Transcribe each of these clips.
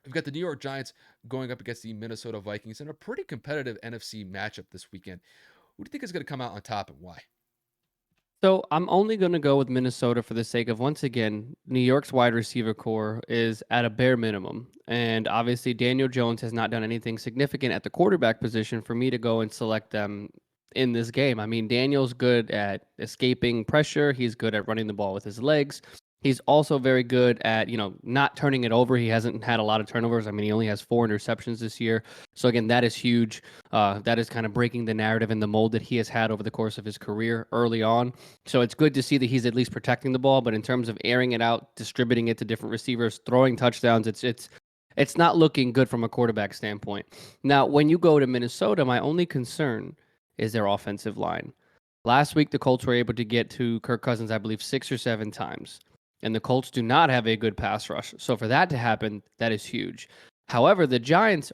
We've got the New York Giants going up against the Minnesota Vikings in a pretty competitive NFC matchup this weekend. Who do you think is going to come out on top and why? So I'm only going to go with Minnesota for the sake of, once again, New York's wide receiver core is at a bare minimum. And obviously, Daniel Jones has not done anything significant at the quarterback position for me to go and select them in this game. I mean, Daniel's good at escaping pressure, he's good at running the ball with his legs. He's also very good at, not turning it over. He hasn't had a lot of turnovers. I mean, he only has 4 interceptions this year. So again, that is huge. That is kind of breaking the narrative and the mold that he has had over the course of his career early on. So it's good to see that he's at least protecting the ball, but in terms of airing it out, distributing it to different receivers, throwing touchdowns, it's not looking good from a quarterback standpoint. Now, when you go to Minnesota, my only concern is their offensive line. Last week, the Colts were able to get to Kirk Cousins, I believe, 6 or 7 times. And the Colts do not have a good pass rush. So for that to happen, that is huge. However, the Giants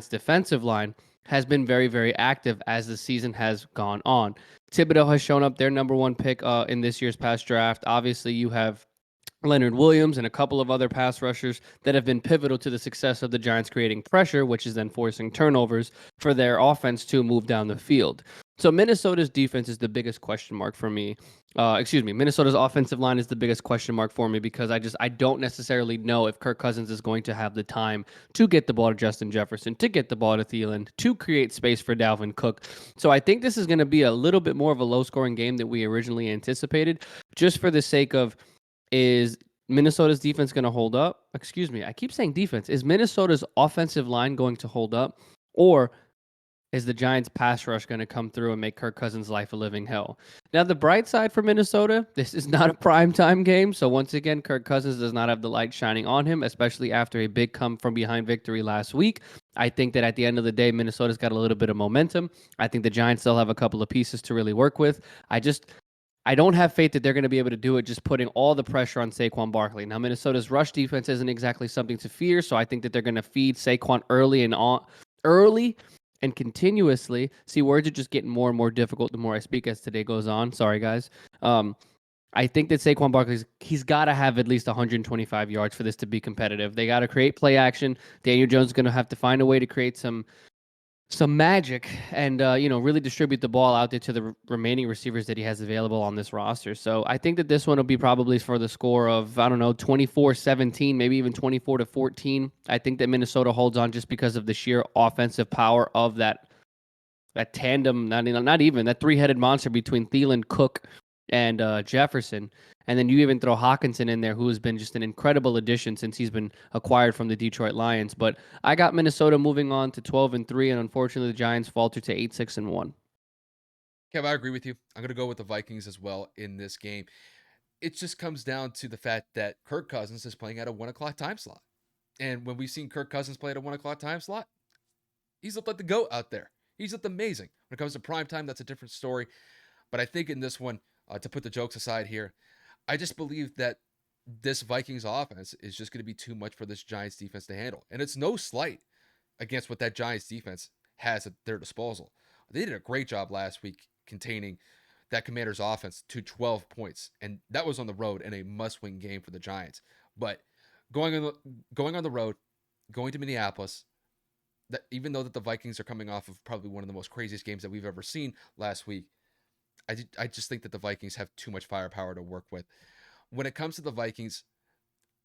defensive line has been very, very active as the season has gone on. Thibodeau has shown up their number one pick in this year's past draft. Obviously, you have Leonard Williams and a couple of other pass rushers that have been pivotal to the success of the Giants creating pressure, which is then forcing turnovers for their offense to move down the field. So Minnesota's defense is the biggest question mark for me. Minnesota's offensive line is the biggest question mark for me because I don't necessarily know if Kirk Cousins is going to have the time to get the ball to Justin Jefferson, to get the ball to Thielen, to create space for Dalvin Cook. So I think this is going to be a little bit more of a low scoring game than we originally anticipated, just for the sake of, is Minnesota's defense going to hold up? Excuse me, I keep saying defense. Is Minnesota's offensive line going to hold up? Or is the Giants' pass rush going to come through and make Kirk Cousins' life a living hell? Now, the bright side for Minnesota, this is not a primetime game. So, once again, Kirk Cousins does not have the light shining on him, especially after a big come from behind victory last week. I think that at the end of the day, Minnesota's got a little bit of momentum. I think the Giants still have a couple of pieces to really work with. I don't have faith that they're going to be able to do it just putting all the pressure on Saquon Barkley. Now, Minnesota's rush defense isn't exactly something to fear, so I think that they're going to feed Saquon early and continuously. See, words are just getting more and more difficult the more I speak as today goes on. Sorry, guys. I think that Saquon Barkley, he's got to have at least 125 yards for this to be competitive. They got to create play action. Daniel Jones is going to have to find a way to create some magic and really distribute the ball out there to the remaining receivers that he has available on this roster. So I think that this one will be probably for the score of, I don't know, 24-17, maybe even 24-14. I think that Minnesota holds on just because of the sheer offensive power of that tandem, not even that three-headed monster between Thielen, Cook, and Jefferson. And then you even throw Hawkinson in there, who has been just an incredible addition since he's been acquired from the Detroit Lions. But I got Minnesota moving on to 12-3, and unfortunately, the Giants falter to 8-6-1. Kev, I agree with you. I'm going to go with the Vikings as well in this game. It just comes down to the fact that Kirk Cousins is playing at a 1 o'clock time slot. And when we've seen Kirk Cousins play at a 1 o'clock time slot, he's looked like the GOAT out there. He's looked amazing. When it comes to prime time, that's a different story. But I think in this one, to put the jokes aside here, I just believe that this Vikings offense is just going to be too much for this Giants defense to handle. And it's no slight against what that Giants defense has at their disposal. They did a great job last week containing that Commanders offense to 12 points, and that was on the road in a must-win game for the Giants. But going on the road, going to Minneapolis, that even though that the Vikings are coming off of probably one of the most craziest games that we've ever seen last week, I just think that the Vikings have too much firepower to work with. When it comes to the Vikings,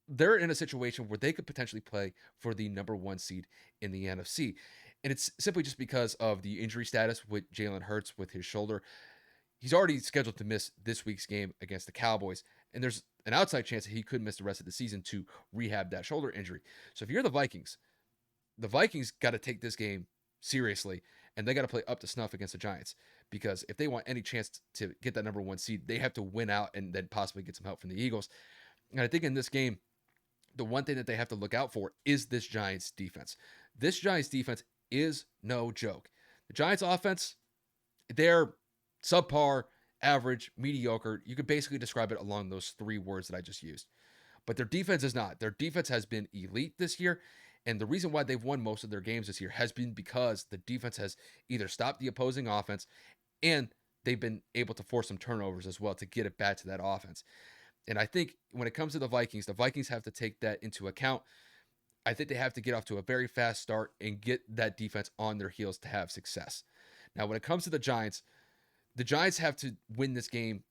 they're in a situation where they could potentially play for the number one seed in the NFC. And it's simply just because of the injury status with Jalen Hurts with his shoulder. He's already scheduled to miss this week's game against the Cowboys. And there's an outside chance that he could miss the rest of the season to rehab that shoulder injury. So if you're the Vikings got to take this game seriously and they got to play up to snuff against the Giants because if they want any chance to get that number one seed, they have to win out and then possibly get some help from the Eagles. And I think in this game, the one thing that they have to look out for is this Giants defense. This Giants defense is no joke. The Giants offense, they're subpar, average, mediocre. You could basically describe it along those three words that I just used. But their defense is not. Their defense has been elite this year. And the reason why they've won most of their games this year has been because the defense has either stopped the opposing offense and they've been able to force some turnovers as well to get it back to that offense. And I think when it comes to the Vikings have to take that into account. I think they have to get off to a very fast start and get that defense on their heels to have success. Now, when it comes to the Giants have to win this game,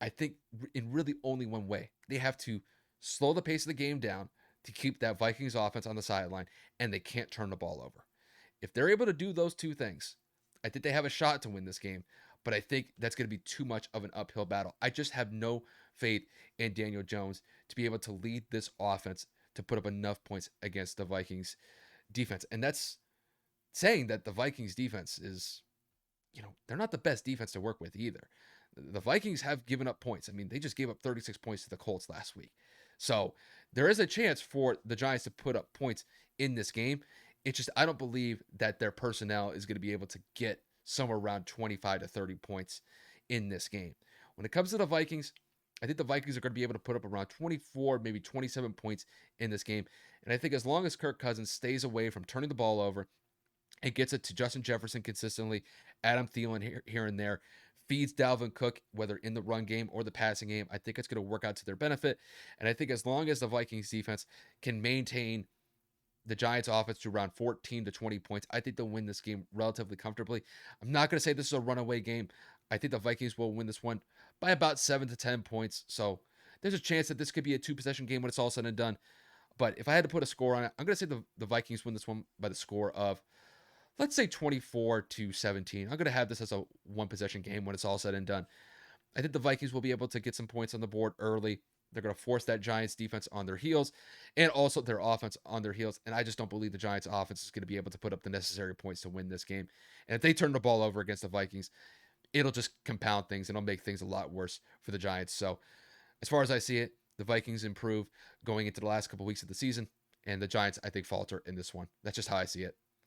I think, in really only one way. They have to slow the pace of the game down to keep that Vikings offense on the sideline, and they can't turn the ball over. If they're able to do those two things, I think they have a shot to win this game, but I think that's going to be too much of an uphill battle. I just have no faith in Daniel Jones to be able to lead this offense to put up enough points against the Vikings defense. And that's saying that the Vikings defense is, they're not the best defense to work with either. The Vikings have given up points. I mean, they just gave up 36 points to the Colts last week. So there is a chance for the Giants to put up points in this game. It's just, I don't believe that their personnel is going to be able to get somewhere around 25 to 30 points in this game. When it comes to the Vikings, I think the Vikings are going to be able to put up around 24, maybe 27 points in this game. And I think as long as Kirk Cousins stays away from turning the ball over and gets it to Justin Jefferson consistently, Adam Thielen here and there, feeds Dalvin Cook, whether in the run game or the passing game, I think it's going to work out to their benefit. And I think as long as the Vikings defense can maintain the Giants offense to around 14 to 20 points, I think they'll win this game relatively comfortably. I'm not going to say this is a runaway game. I think the Vikings will win this one by about 7 to 10 points. So there's a chance that this could be a two-possession game when it's all said and done. But if I had to put a score on it, I'm going to say the Vikings win this one by the score of, let's say, 24 to 17. I'm going to have this as a one-possession game when it's all said and done. I think the Vikings will be able to get some points on the board early. They're going to force that Giants defense on their heels and also their offense on their heels. And I just don't believe the Giants offense is going to be able to put up the necessary points to win this game. And if they turn the ball over against the Vikings, it'll just compound things and it'll make things a lot worse for the Giants. So as far as I see it, the Vikings improve going into the last couple weeks of the season, and the Giants, I think, falter in this one. That's just how I see it.